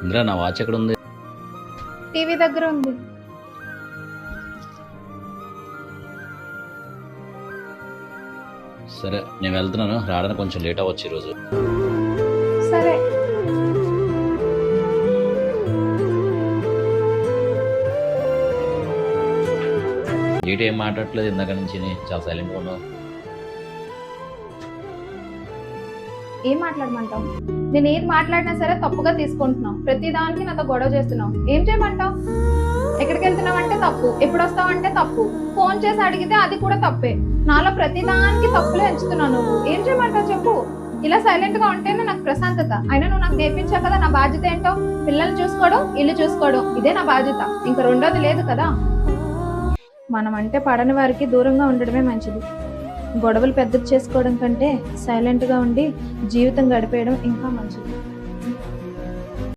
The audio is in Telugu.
ఇంద్రా నా వాచ్ ఎక్కడ ఉంది? టీవీ దగ్గర ఉంది. సరే నేను వెళ్తున్నాను, రావడానికి కొంచెం లేట్ అవ్వచ్చు ఈరోజు. సరే. ఏంటి ఏం మాట్లాడట్లేదు ఇందాక నుంచి, చాలా సైలెంట్గా ఉన్నావు. ఏం మాట్లాడమంటావు? నేను ఏది మాట్లాడినా సరే తప్పుగా తీసుకుంటున్నావు. ప్రతి దానికి నాతో గొడవ చేస్తున్నావు. ఏం చేయమంటావు? ఎక్కడికి వెళ్తున్నావు అంటే తప్పు, ఎప్పుడు వస్తావు అంటే తప్పు, ఫోన్ చేసి అడిగితే అది కూడా తప్పే. నాలో ప్రతి దానికి తప్పులే ఎంచుతున్నావు నువ్వు. ఏం చేయమంటావు చెప్పు? ఇలా సైలెంట్ గా ఉంటేనే నాకు ప్రశాంతత. అయినా నువ్వు నాకు నేర్పించావు కదా నా బాధ్యత ఏంటో. పిల్లల్ని చూసుకోవడం, ఇల్లు చూసుకోవడం, ఇదే నా బాధ్యత. ఇంకా రెండోది లేదు కదా. మనం అంటే పడని వారికి దూరంగా ఉండడమే మంచిది. గొడవలు పెద్దది చేసుకోవడం కంటే సైలెంట్గా ఉండి జీవితం గడిపేయడం ఇంకా మంచిది.